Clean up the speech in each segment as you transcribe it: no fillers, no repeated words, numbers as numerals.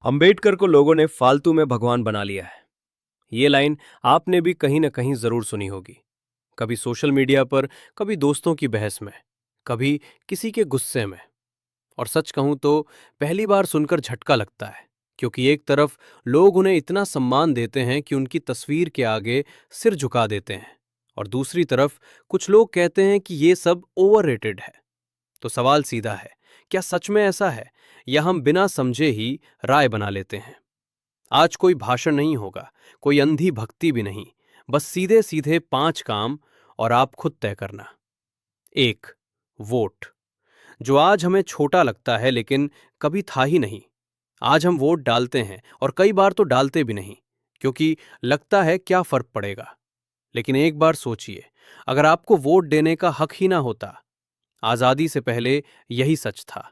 अंबेडकर को लोगों ने फालतू में भगवान बना लिया है। ये लाइन आपने भी कहीं ना कहीं जरूर सुनी होगी। कभी सोशल मीडिया पर, कभी दोस्तों की बहस में, कभी किसी के गुस्से में। और सच कहूं तो पहली बार सुनकर झटका लगता है, क्योंकि एक तरफ लोग उन्हें इतना सम्मान देते हैं कि उनकी तस्वीर के आगे सिर झुका देते हैं, और दूसरी तरफ कुछ लोग कहते हैं कि ये सब ओवररेटेड है। तो सवाल सीधा है, क्या सच में ऐसा है, या हम बिना समझे ही राय बना लेते हैं? आज कोई भाषण नहीं होगा, कोई अंधी भक्ति भी नहीं, बस सीधे सीधे 5 काम, और आप खुद तय करना। 1, वोट। जो आज हमें छोटा लगता है लेकिन कभी था ही नहीं। आज हम वोट डालते हैं, और कई बार तो डालते भी नहीं, क्योंकि लगता है क्या फर्क पड़ेगा। लेकिन एक बार सोचिए, अगर आपको वोट देने का हक ही ना होता। आजादी से पहले यही सच था।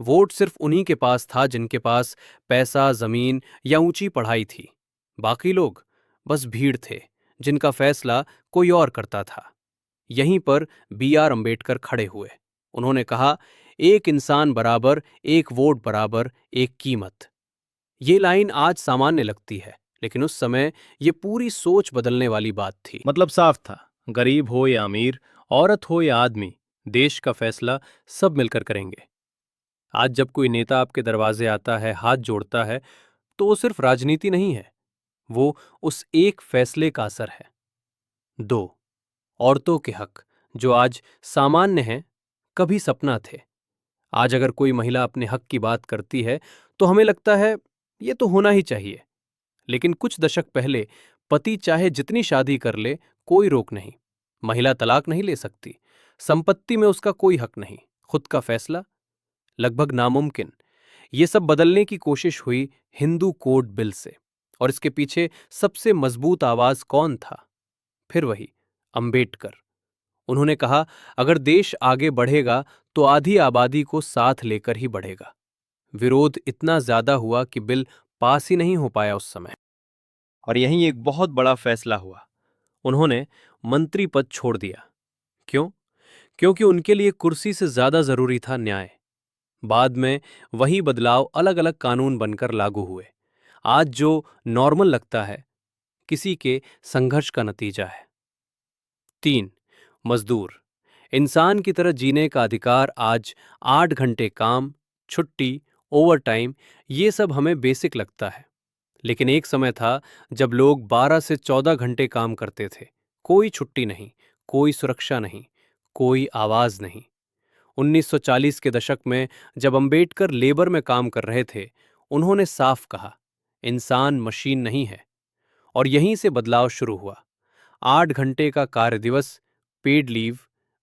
वोट सिर्फ उन्हीं के पास था जिनके पास पैसा, जमीन या ऊंची पढ़ाई थी। बाकी लोग बस भीड़ थे, जिनका फैसला कोई और करता था। यहीं पर B.R. अंबेडकर खड़े हुए। उन्होंने कहा, एक इंसान बराबर, एक वोट बराबर, एक कीमत। ये लाइन आज सामान्य लगती है, लेकिन उस समय ये पूरी सोच बदलने वाली बात थी। मतलब साफ था, गरीब हो या अमीर, औरत हो या आदमी, देश का फैसला सब मिलकर करेंगे। आज जब कोई नेता आपके दरवाजे आता है, हाथ जोड़ता है, तो वो सिर्फ राजनीति नहीं है, वो उस एक फैसले का असर है। 2, औरतों के हक, जो आज सामान्य हैं, कभी सपना थे। आज अगर कोई महिला अपने हक की बात करती है, तो हमें लगता है ये तो होना ही चाहिए। लेकिन कुछ दशक पहले पति चाहे जितनी शादी कर ले, कोई रोक नहीं। महिला तलाक नहीं ले सकती, संपत्ति में उसका कोई हक नहीं, खुद का फैसला लगभग नामुमकिन। ये सब बदलने की कोशिश हुई हिंदू कोड बिल से। और इसके पीछे सबसे मजबूत आवाज कौन था? फिर वही अंबेडकर। उन्होंने कहा, अगर देश आगे बढ़ेगा तो आधी आबादी को साथ लेकर ही बढ़ेगा। विरोध इतना ज्यादा हुआ कि बिल पास ही नहीं हो पाया उस समय। और यहीं एक बहुत बड़ा फैसला हुआ। उन्होंने मंत्री पद छोड़ दिया। क्यों? क्योंकि उनके लिए कुर्सी से ज्यादा जरूरी था न्याय। बाद में वही बदलाव अलग अलग कानून बनकर लागू हुए। आज जो नॉर्मल लगता है, किसी के संघर्ष का नतीजा है। 3, मजदूर। इंसान की तरह जीने का अधिकार। आज 8 घंटे काम, छुट्टी, ओवरटाइम, ये सब हमें बेसिक लगता है। लेकिन एक समय था जब लोग 12 से 14 घंटे काम करते थे। कोई छुट्टी नहीं, कोई सुरक्षा नहीं, कोई आवाज नहीं। 1940 के दशक में जब अंबेडकर लेबर में काम कर रहे थे, उन्होंने साफ कहा, इंसान मशीन नहीं है। और यहीं से बदलाव शुरू हुआ। 8 घंटे का कार्य दिवस, पेड लीव,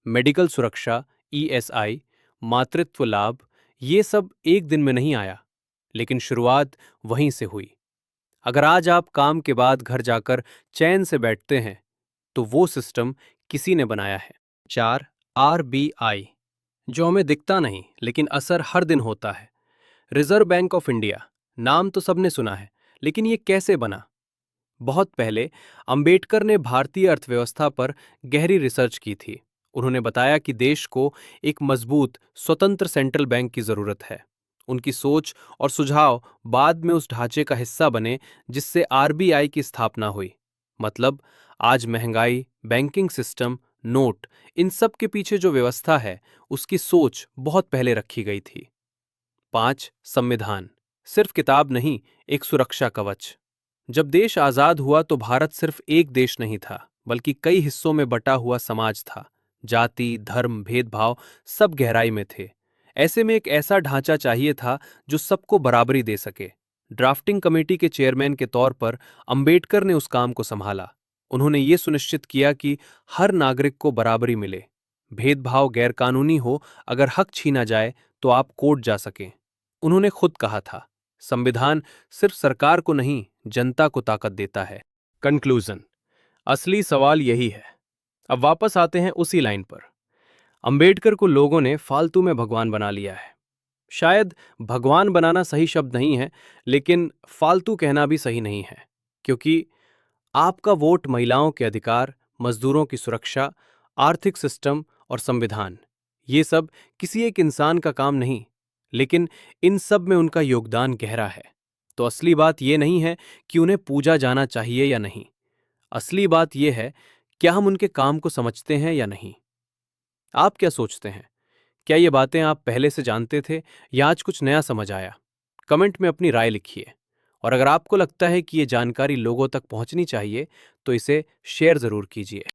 मेडिकल सुरक्षा, ESI, मातृत्व लाभ, ये सब एक दिन में नहीं आया, लेकिन शुरुआत वहीं से हुई। अगर आज आप काम के बाद घर जाकर चैन से बैठते हैं, तो वो सिस्टम किसी ने बनाया है। 4, RBI, जो हमें दिखता नहीं लेकिन असर हर दिन होता है। रिजर्व बैंक ऑफ इंडिया, नाम तो सबने सुना है, लेकिन ये कैसे बना? बहुत पहले अंबेडकर ने भारतीय अर्थव्यवस्था पर गहरी रिसर्च की थी। उन्होंने बताया कि देश को एक मजबूत, स्वतंत्र सेंट्रल बैंक की जरूरत है। उनकी सोच और सुझाव बाद में उस ढांचे का हिस्सा बने जिससे RBI की स्थापना हुई। मतलब आज महंगाई, बैंकिंग सिस्टम, नोट, इन सब के पीछे जो व्यवस्था है, उसकी सोच बहुत पहले रखी गई थी। 5, संविधान। सिर्फ किताब नहीं, एक सुरक्षा कवच। जब देश आजाद हुआ तो भारत सिर्फ एक देश नहीं था, बल्कि कई हिस्सों में बटा हुआ समाज था। जाति, धर्म, भेदभाव सब गहराई में थे। ऐसे में एक ऐसा ढांचा चाहिए था जो सबको बराबरी दे सके। ड्राफ्टिंग कमेटी के चेयरमैन के तौर पर अंबेडकर ने उस काम को संभाला। उन्होंने ये सुनिश्चित किया कि हर नागरिक को बराबरी मिले। भेदभाव गैरकानूनी हो, अगर हक छीना जाए तो आप कोर्ट जा सकें। उन्होंने खुद कहा था, संविधान सिर्फ सरकार को नहीं, जनता को ताकत देता है। कंक्लूजन, असली सवाल यही है। अब वापस आते हैं उसी लाइन पर। अंबेडकर को लोगों ने फालतू में भगवान बना लिया है। शायद भगवान बनाना सही शब्द नहीं है, लेकिन फालतू कहना भी सही नहीं है, क्योंकि आपका वोट महिलाओं के अधिकार, मजदूरों की सुरक्षा, आर्थिक सिस्टम और संविधान, ये सब किसी एक इंसान का काम नहीं, लेकिन इन सब में उनका योगदान गहरा है। तो असली बात यह नहीं है कि उन्हें पूजा जाना चाहिए या नहीं। असली बात यह है, क्या हम उनके काम को समझते हैं या नहीं। आप क्या सोचते हैं? क्या ये बातें आप पहले से जानते थे या आज कुछ नया समझ आया? कमेंट में अपनी राय लिखिए। और अगर आपको लगता है कि ये जानकारी लोगों तक पहुंचनी चाहिए, तो इसे शेयर जरूर कीजिए।